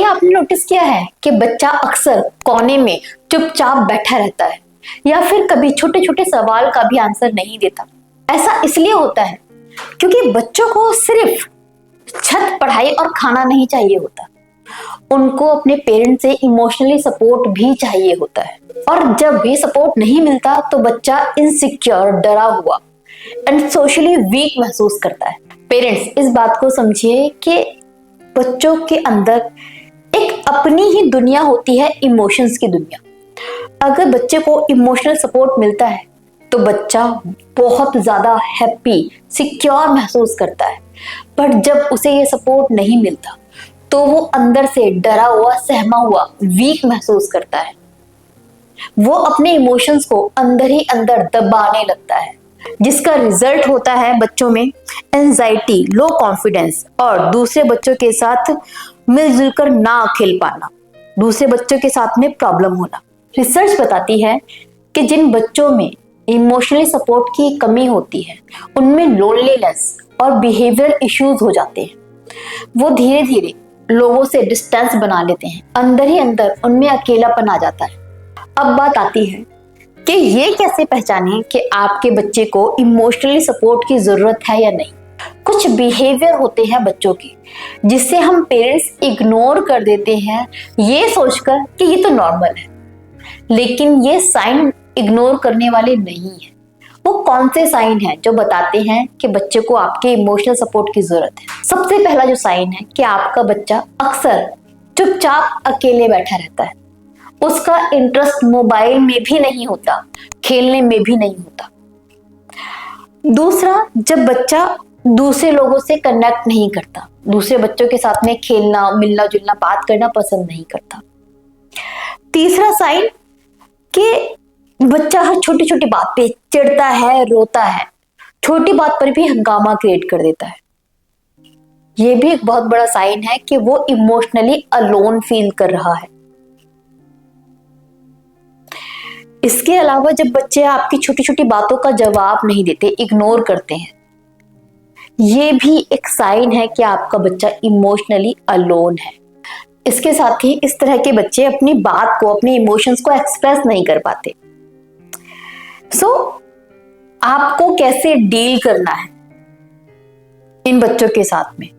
आपने नोटिस किया है कि बच्चा अक्सर कोने में चुपचाप बैठा रहता है या फिर कभी छोटे छोटे सवाल का भी आंसर नहीं देता। ऐसा इसलिए होता है क्योंकि बच्चों को सिर्फ छत, पढ़ाई और खाना नहीं चाहिए होता, उनको अपने पेरेंट्स से इमोशनली सपोर्ट भी चाहिए होता है। और जब भी सपोर्ट नहीं मिलता तो बच्चा इनसिक्योर, डरा हुआ एंड सोशली वीक महसूस करता है। पेरेंट्स इस बात को समझिए कि बच्चों के अंदर एक अपनी ही दुनिया होती है, इमोशंस की दुनिया। अगर बच्चे को इमोशनल सपोर्ट मिलता है तो बच्चा बहुत ज्यादा हैप्पी, सिक्योर महसूस करता है। पर जब उसे ये सपोर्ट नहीं मिलता तो वो अंदर से डरा हुआ, सहमा हुआ, वीक महसूस करता है। वो अपने इमोशंस को अंदर ही अंदर दबाने लगता है, जिसका रिजल्ट होता है बच्चों में एंजाइटी, लो कॉन्फिडेंस और दूसरे बच्चों के साथ मिलजुल कर ना खेल पाना, दूसरे बच्चों के साथ में प्रॉब्लम होना। रिसर्च बताती है कि जिन बच्चों में इमोशनली सपोर्ट की कमी होती है उनमें लोनलीनेस और बिहेवियरल इश्यूज हो जाते हैं। वो धीरे धीरे लोगों से डिस्टेंस बना लेते हैं, अंदर ही अंदर उनमें अकेलापन आ जाता है। अब बात आती है कि ये कैसे पहचानें कि आपके बच्चे को इमोशनली सपोर्ट की जरूरत है या नहीं। कुछ बिहेवियर होते हैं बच्चों के जिससे हम पेरेंट्स इग्नोर कर देते हैं, ये सोचकर कि ये तो नॉर्मल है, लेकिन ये साइन इग्नोर करने वाले नहीं है। वो कौन से साइन हैं जो बताते हैं कि बच्चे को आपके इमोशनल सपोर्ट की जरूरत है? सबसे पहला जो साइन है कि आपका बच्चा अक्सर चुपचाप अकेले बैठा रहता है, उसका इंटरेस्ट मोबाइल में भी नहीं होता, खेलने में भी नहीं होता। दूसरा, जब बच्चा दूसरे लोगों से कनेक्ट नहीं करता, दूसरे बच्चों के साथ में खेलना, मिलना जुलना, बात करना पसंद नहीं करता। तीसरा साइन कि बच्चा हर छोटी छोटी बात पे चिढ़ता है, रोता है, छोटी बात पर भी हंगामा क्रिएट कर देता है। ये भी एक बहुत बड़ा साइन है कि वो इमोशनली अलोन फील कर रहा है। इसके अलावा जब बच्चे आपकी छोटी छोटी बातों का जवाब नहीं देते, इग्नोर करते हैं, ये भी एक साइन है कि आपका बच्चा इमोशनली अलोन है। इसके साथ ही इस तरह के बच्चे अपनी बात को, अपने इमोशंस को एक्सप्रेस नहीं कर पाते। आपको कैसे डील करना है इन बच्चों के साथ में,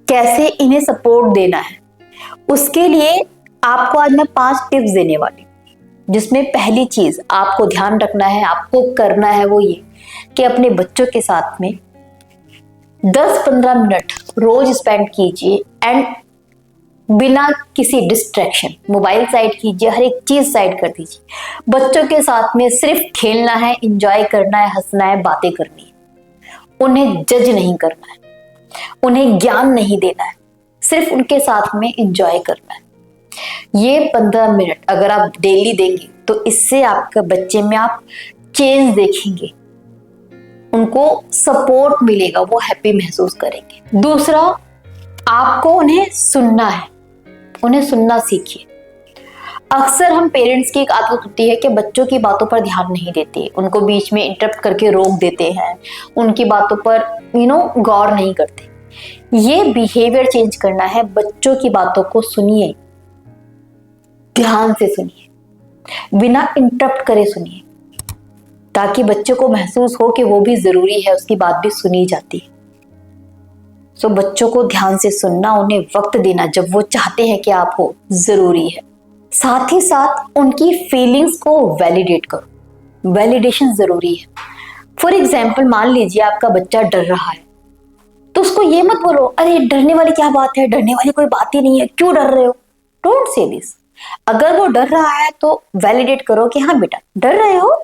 कैसे इन्हें सपोर्ट देना है, उसके लिए आपको आज मैं 5 टिप्स देने वाली, जिसमें पहली चीज आपको ध्यान रखना है, आपको करना है वो ये कि अपने बच्चों के साथ में 10-15 मिनट रोज स्पेंड कीजिए एंड बिना किसी डिस्ट्रैक्शन मोबाइल साइड कीजिए, हर एक चीज साइड कर दीजिए। बच्चों के साथ में सिर्फ खेलना है, एंजॉय करना है, हंसना है, बातें करनी है। उन्हें जज नहीं करना है, उन्हें ज्ञान नहीं देना है, सिर्फ उनके साथ में एंजॉय करना है। ये 15 मिनट अगर आप डेली देंगे तो इससे आपके बच्चे में आप चेंज देखेंगे, उनको सपोर्ट मिलेगा, वो हैप्पी महसूस करेंगे। दूसरा, आपको उन्हें सुनना है, उन्हें सुनना सीखिए। अक्सर हम पेरेंट्स की एक आदत होती है कि बच्चों की बातों पर ध्यान नहीं देते, उनको बीच में इंटरप्ट करके रोक देते हैं, उनकी बातों पर गौर नहीं करते। ये बिहेवियर चेंज करना है। बच्चों की बातों को सुनिए, ध्यान से सुनिए, बिना इंटरप्ट करे सुनिए, ताकि बच्चे को महसूस हो कि वो भी जरूरी है, उसकी बात भी सुनी जाती है। तो बच्चों को ध्यान से सुनना, उन्हें वक्त देना जब वो चाहते हैं कि आप हो, जरूरी है। साथ ही साथ उनकी फीलिंग्स को वैलिडेट करो, वैलिडेशन जरूरी है। फॉर एग्जाम्पल, मान लीजिए आपका बच्चा डर रहा है तो उसको ये मत बोलो, अरे डरने वाली क्या बात है, डरने वाली कोई बात ही नहीं है, क्यों डर रहे हो। Don't say this. अगर वो डर रहा है तो वैलिडेट करो कि हाँ बेटा डर रहे हो,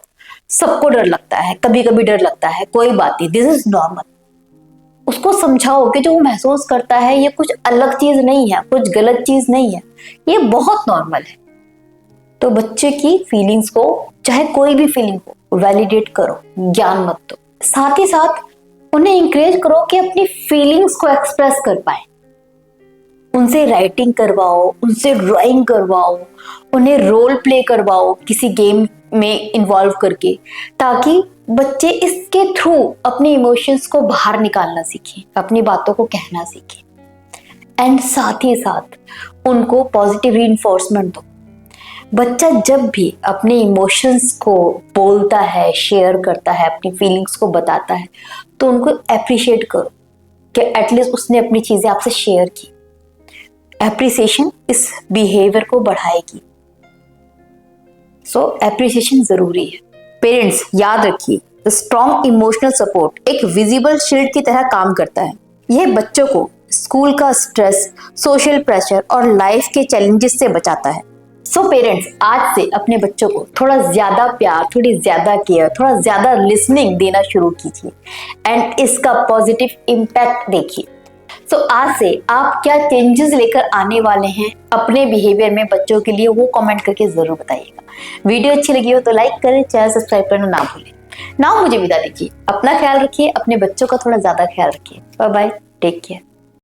सबको डर लगता है, कभी कभी डर लगता है, कोई बात नहीं, दिस इज नॉर्मल। उसको समझाओ कि जो वो महसूस करता है ये कुछ अलग चीज नहीं है, कुछ गलत चीज नहीं है, ये बहुत नॉर्मल है। तो बच्चे की फीलिंग्स को, चाहे कोई भी फीलिंग हो, वैलिडेट करो, ज्ञान मत दो। साथ ही साथ उन्हें इंकरेज करो कि अपनी फीलिंग्स को एक्सप्रेस कर पाए। उनसे राइटिंग करवाओ, उनसे ड्राइंग करवाओ, उन्हें रोल प्ले करवाओ किसी गेम में इन्वॉल्व करके, ताकि बच्चे इसके थ्रू अपने इमोशंस को बाहर निकालना सीखें, अपनी बातों को कहना सीखें। एंड साथ ही साथ उनको पॉजिटिव रीइंफोर्समेंट दो। बच्चा जब भी अपने इमोशंस को बोलता है, शेयर करता है, अपनी फीलिंग्स को बताता है, तो उनको अप्रिशिएट करो कि एटलीस्ट उसने अपनी चीजें आपसे शेयर की। एप्रिसिएशन इस बिहेवियर को बढ़ाएगी। सो एप्रिसिएशन जरूरी है। पेरेंट्स याद रखिए, स्ट्रॉन्ग इमोशनल सपोर्ट एक विजिबल शील्ड की तरह काम करता है। यह बच्चों को स्कूल का स्ट्रेस, सोशल प्रेशर और लाइफ के चैलेंजेस से बचाता है। सो पेरेंट्स आज से अपने बच्चों को थोड़ा ज्यादा प्यार, थोड़ी ज्यादा केयर, थोड़ा ज्यादा लिसनिंग देना शुरू कीजिए एंड इसका पॉजिटिव इम्पैक्ट देखिए। सो आज से आप क्या चेंजेस लेकर आने वाले हैं अपने बिहेवियर में बच्चों के लिए, वो कमेंट करके जरूर बताइएगा। वीडियो अच्छी लगी हो तो लाइक करें, चैनल सब्सक्राइब करना ना भूलें। नाउ मुझे विदा दीजिए। अपना ख्याल रखिए, अपने बच्चों का थोड़ा ज्यादा ख्याल रखिए। Bye bye, take care.